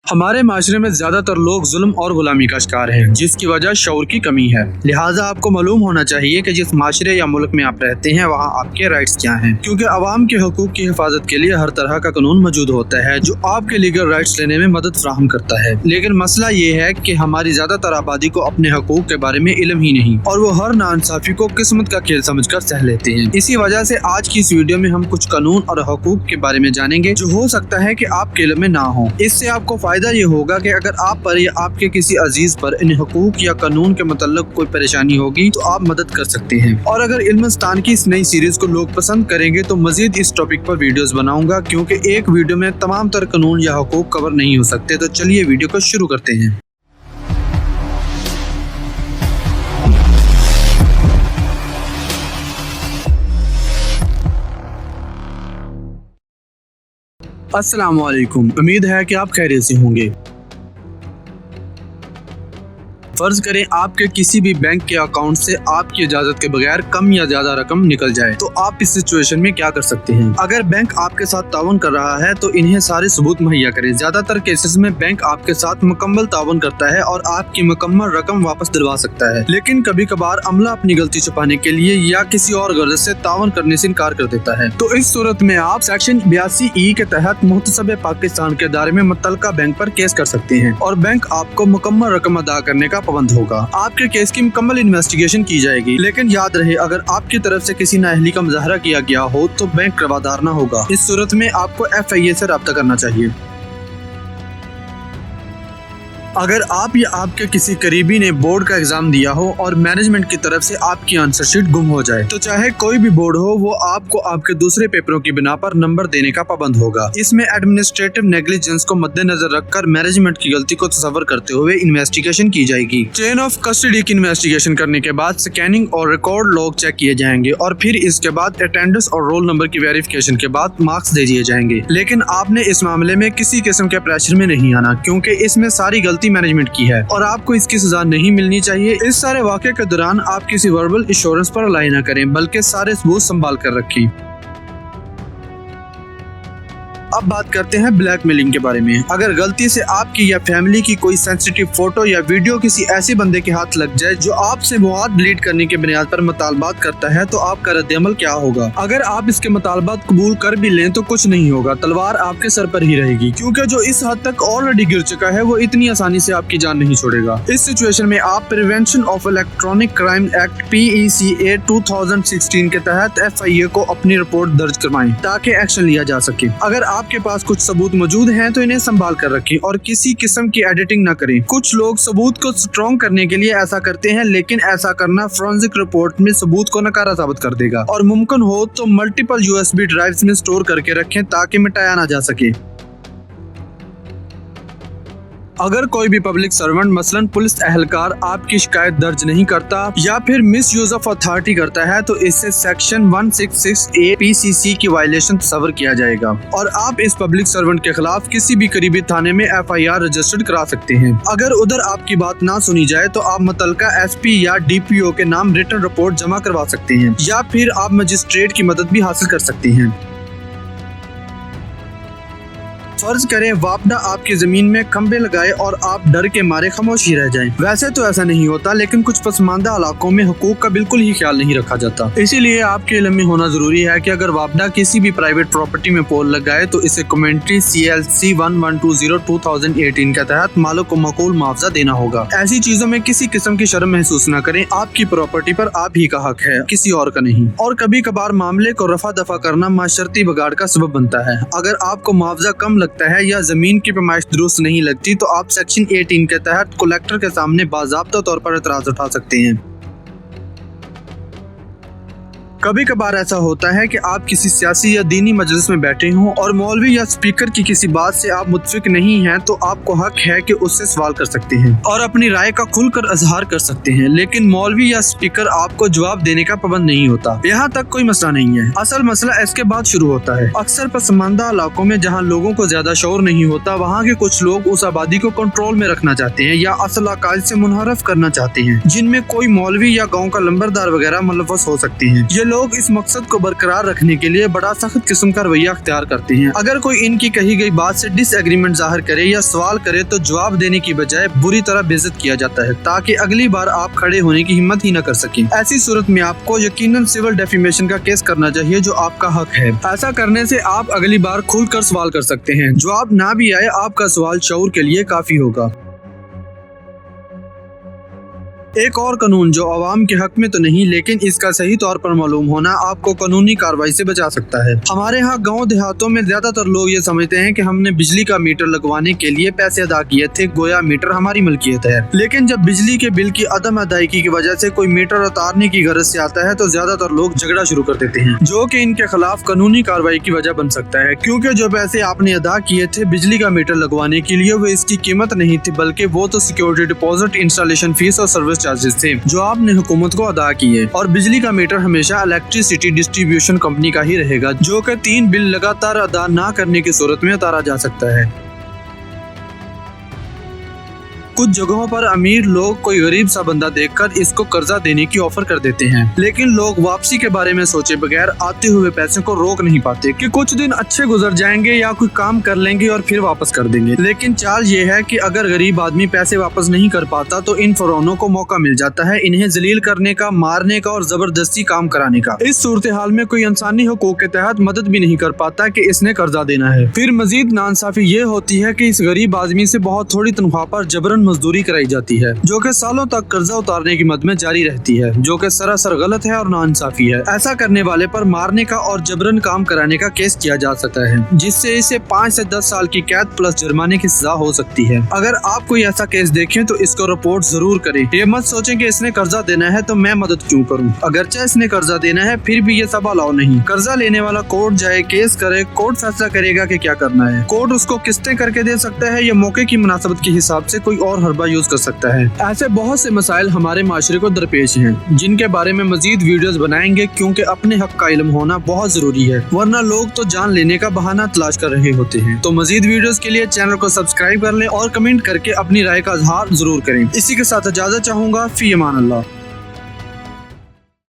हमारे माशरे में ज्यादातर लोग जुल्म और गुलामी का शिकार हैं, जिसकी वजह शऊर की कमी है। लिहाजा आपको मालूम होना चाहिए कि जिस माशरे या मुल्क में आप रहते हैं वहाँ आपके राइट्स क्या हैं, क्योंकि अवाम के हकूक की हिफाजत के लिए हर तरह का कानून मौजूद होता है जो आपके लीगल राइट्स लेने में मदद फराहम करता है। लेकिन मसला ये है कि हमारी ज्यादातर आबादी को अपने हकूक के बारे में इल्म ही नहीं और वो हर नाइंसाफी को किस्मत का खेल समझकर सह लेते हैं। इसी वजह से आज की इस वीडियो में हम कुछ कानून और हकूक के बारे में जानेंगे जो हो सकता है कि आपके इल्म में ना हो। इससे आपको फायदा ये होगा कि अगर आप पर या आपके किसी अजीज पर इन हकूक या कानून के मतलब कोई परेशानी होगी तो आप मदद कर सकते हैं। और अगर इल्मिस्तान की इस नई सीरीज को लोग पसंद करेंगे तो मजीद इस टॉपिक पर वीडियोस बनाऊंगा, क्योंकि एक वीडियो में तमाम तर कानून या हकूक कवर नहीं हो सकते। तो चलिए वीडियो को शुरू करते हैं। अस्सलाम वालेकुम, उम्मीद है कि आप खैरियत से होंगे। फर्ज करें आपके किसी भी बैंक के अकाउंट से आपकी इजाजत के बगैर कम या ज्यादा रकम निकल जाए, तो आप इस सिचुएशन में क्या कर सकते हैं। अगर बैंक आपके साथ ताउन कर रहा है तो इन्हें सारे सबूत मुहैया करें। ज्यादातर केसेस में बैंक आपके साथ मुकम्मल ताउन करता है और आपकी मुकम्मल रकम वापस दिलवा सकता है, लेकिन कभी कभार अमला अपनी गलती छुपाने के लिए या किसी और गर्ज से ताउन करने से इनकार कर देता है। तो इस सूरत में आप सेक्शन 82E के तहत मुहतसब पाकिस्तान के दायरे में मुतल्लिका बैंक पर केस कर सकते हैं और बैंक आपको मुकम्मल रकम अदा करने का पाबंद होगा। आपके केस की मुकम्मल इन्वेस्टिगेशन की जाएगी, लेकिन याद रहे अगर आपकी तरफ से किसी नाअहली का मुजाहरा किया गया हो तो बैंक रवादार न होगा। इस सूरत में आपको FIA से राब्ता करना चाहिए। अगर आप या आपके किसी करीबी ने बोर्ड का एग्जाम दिया हो और मैनेजमेंट की तरफ से आपकी आंसर शीट गुम हो जाए, तो चाहे कोई भी बोर्ड हो वो आपको आपके दूसरे पेपरों की बिना पर नंबर देने का पाबंद होगा। इसमें एडमिनिस्ट्रेटिव नेग्लिजेंस को मद्देनजर रखकर मैनेजमेंट की गलती को तस्वर करते हुए इन्वेस्टिगेशन की जाएगी। चेन ऑफ कस्टडी की इन्वेस्टिगेशन करने के बाद स्कैनिंग और रिकॉर्ड लॉग चेक किए जाएंगे और फिर इसके बाद अटेंडेंस और रोल नंबर की वेरिफिकेशन के बाद मार्क्स दे दिए जाएंगे। लेकिन आपने इस मामले में किसी किस्म के प्रेशर में नहीं आना, क्योंकि इसमें सारी गलती मैनेजमेंट की है और आपको इसकी सजा नहीं मिलनी चाहिए। इस सारे वाक़े के दौरान आप किसी वर्बल इंश्योरेंस पर रिलाई न करें, बल्कि सारे सबूत संभाल कर रखें। अब बात करते हैं ब्लैकमेलिंग के बारे में। अगर गलती से आपकी या फैमिली की कोई सेंसिटिव फोटो या वीडियो किसी ऐसे बंदे के हाथ लग जाए जो आपसे मुआद डिलीट करने के बुनियाद पर मुतालबात करता है, तो आपका रद्द-ए-अमल क्या होगा। अगर आप इसके मुतालबात कबूल कर भी लें तो कुछ नहीं होगा, तलवार आपके सर पर ही रहेगी, क्योंकि जो इस हद तक ऑलरेडी गिर चुका है वो इतनी आसानी से आपकी जान नहीं छोड़ेगा। इस सिचुएशन में आप prevention of electronic crime act PECA 2016 के तहत FIA को अपनी रिपोर्ट दर्ज करवाएं ताकि एक्शन लिया जा सके। अगर आपके पास कुछ सबूत मौजूद हैं तो इन्हें संभाल कर रखें और किसी किस्म की एडिटिंग न करें। कुछ लोग सबूत को स्ट्रॉन्ग करने के लिए ऐसा करते हैं, लेकिन ऐसा करना फोरेंसिक रिपोर्ट में सबूत को नकारा साबित कर देगा। और मुमकिन हो तो मल्टीपल USB ड्राइव्स में स्टोर करके रखें ताकि मिटाया ना जा सके। अगर कोई भी पब्लिक सर्वेंट मसलन पुलिस एहलकार आपकी शिकायत दर्ज नहीं करता या फिर मिस यूज ऑफ अथॉरिटी करता है तो इससे सेक्शन 166A PCC की वायलेशन तस्वर किया जाएगा और आप इस पब्लिक सर्वेंट के खिलाफ किसी भी करीबी थाने में FIR रजिस्टर्ड करा सकते हैं। अगर उधर आपकी बात ना सुनी जाए तो आप मुतल्लिका SP या DPO के नाम रिटन रिपोर्ट जमा करवा सकते हैं या फिर आप मजिस्ट्रेट की मदद भी हासिल कर सकते हैं। फर्ज करें वापडा आपकी जमीन में खंबे लगाए और आप डर के मारे खामोश ही रह जाएं। वैसे तो ऐसा नहीं होता, लेकिन कुछ पसमानदा इलाकों में हुकूक का बिल्कुल ही ख्याल नहीं रखा जाता। इसीलिए आपके इल्म में होना जरूरी है कि अगर वापडा किसी भी प्राइवेट प्रॉपर्टी में पोल लगाए तो इसे कमेंट्री CLC 1120/2018 के तहत मालिक को माकूल मुआवजा देना होगा। ऐसी चीजों में किसी किस्म की शर्म महसूस न करें। आपकी प्रॉपर्टी पर आप ही का हक है, किसी और का नहीं। और कभी कभार मामले को रफा दफा करना माशरती बगाड़ का सबब बनता है। अगर आपको मुआवजा कम लगता है या जमीन की पैमाइश दुरुस्त नहीं लगती तो आप सेक्शन 18 के तहत कलेक्टर के सामने बाज़ाब्ता तौर पर एतराज उठा सकते हैं। कभी कभार ऐसा होता है कि आप किसी सियासी या दीनी मजलिस में बैठे हों और मौलवी या स्पीकर की किसी बात से आप मुत्तफिक नहीं हैं, तो आपको हक है कि उससे सवाल कर सकते हैं और अपनी राय का खुलकर इजहार कर सकते हैं, लेकिन मौलवी या स्पीकर आपको जवाब देने का पाबंद नहीं होता। यहाँ तक कोई मसला नहीं है, असल मसला इसके बाद शुरू होता है। अक्सर पसमानदा इलाकों में जहाँ लोगों को ज्यादा शौर नहीं होता, वहाँ के कुछ लोग उस आबादी को कंट्रोल में रखना चाहते हैं या असल अकायद से मुनहरफ करना चाहते हैं, जिनमें कोई मौलवी या गाँव का लंबरदार वगैरह मुलव्वस हो सकते हैं। ये लोग इस मकसद को बरकरार रखने के लिए बड़ा सख्त किस्म का रवैया अख्तियार करते हैं। अगर कोई इनकी कही गई बात से डिसएग्रीमेंट जाहिर करे या सवाल करे तो जवाब देने की बजाय बुरी तरह बेइज्जत किया जाता है, ताकि अगली बार आप खड़े होने की हिम्मत ही न कर सकें। ऐसी सूरत में आपको यकीनन सिविल डेफेमेशन का केस करना चाहिए, जो आपका हक है। ऐसा करने से आप अगली बार खुलकर सवाल कर सकते हैं। जवाब ना भी आए, आपका सवाल शऊर के लिए काफी होगा। एक और कानून जो अवाम के हक में तो नहीं, लेकिन इसका सही तौर पर मालूम होना आपको कानूनी कार्रवाई से बचा सकता है। हमारे यहाँ गांव देहातों में ज्यादातर लोग ये समझते हैं कि हमने बिजली का मीटर लगवाने के लिए पैसे अदा किए थे, गोया मीटर हमारी मलकियत है। लेकिन जब बिजली के बिल की अदम अदायगी की वजह से कोई मीटर उतारने की गरज से आता है तो ज्यादातर लोग झगड़ा शुरू कर देते हैं, जो कि इनके खिलाफ कानूनी कार्रवाई की वजह बन सकता है। क्योंकि जो पैसे आपने अदा किए थे बिजली का मीटर लगवाने के लिए, वो इसकी कीमत नहीं थी, बल्कि वो तो सिक्योरिटी डिपॉजिट, इंस्टॉलेशन फीस और सर्विस चार्जेस थे जो आपने हुकूमत को अदा किए। और बिजली का मीटर हमेशा इलेक्ट्रिसिटी डिस्ट्रीब्यूशन कंपनी का ही रहेगा, जो कि 3 बिल लगातार अदा ना करने की सूरत में उतारा जा सकता है। कुछ जगहों पर अमीर लोग कोई गरीब सा बंदा देखकर इसको कर्जा देने की ऑफर कर देते हैं, लेकिन लोग वापसी के बारे में सोचे बगैर आते हुए पैसे को रोक नहीं पाते कि कुछ दिन अच्छे गुजर जाएंगे या कोई काम कर लेंगे और फिर वापस कर देंगे। लेकिन चाल ये है कि अगर गरीब आदमी पैसे वापस नहीं कर पाता तो इन फरौनों को मौका मिल जाता है इन्हें जलील करने का, मारने का और जबरदस्ती काम कराने का। इस सूरत हाल में कोई इंसानी हुकूक के तहत मदद भी नहीं कर पाता कि इसने कर्जा देना है। फिर मजीद नाइंसाफी ये होती है कि इस गरीब आदमी से बहुत थोड़ी तनख्वाह पर जबरन मजदूरी कराई जाती है, जो कि सालों तक कर्जा उतारने की मद में जारी रहती है, जो कि सरासर गलत है और नाइंसाफी है। ऐसा करने वाले पर मारने का और जबरन काम कराने का केस किया जा सकता है, जिससे इसे 5 से 10 साल की कैद प्लस जुर्माने की सजा हो सकती है। अगर आप कोई ऐसा केस देखें तो इसको रिपोर्ट जरूर करें। ये मत सोचें कि इसने कर्जा देना है तो मैं मदद क्यों करूं। अगरचे इसने कर्जा देना है फिर भी ये सब अलाउ नहीं। कर्जा लेने वाला कोर्ट जाए, केस करे, कोर्ट फैसला करेगा कि क्या करना है। कोर्ट उसको किस्तें करके दे सकता है या मौके की मुनासबत के हिसाब से कोई और हरबा यूज कर सकता है। ऐसे बहुत से मसाइल हमारे माशरे को दरपेश हैं, जिनके बारे में मजीद वीडियोस बनाएंगे, क्योंकि अपने हक का इल्म होना बहुत जरूरी है, वरना लोग तो जान लेने का बहाना तलाश कर रहे होते हैं। तो मजीद वीडियोस के लिए चैनल को सब्सक्राइब कर लें और कमेंट करके अपनी राय का इजहार जरूर करें। इसी के साथ इजाजत चाहूंगा। फी अमान अल्लाह।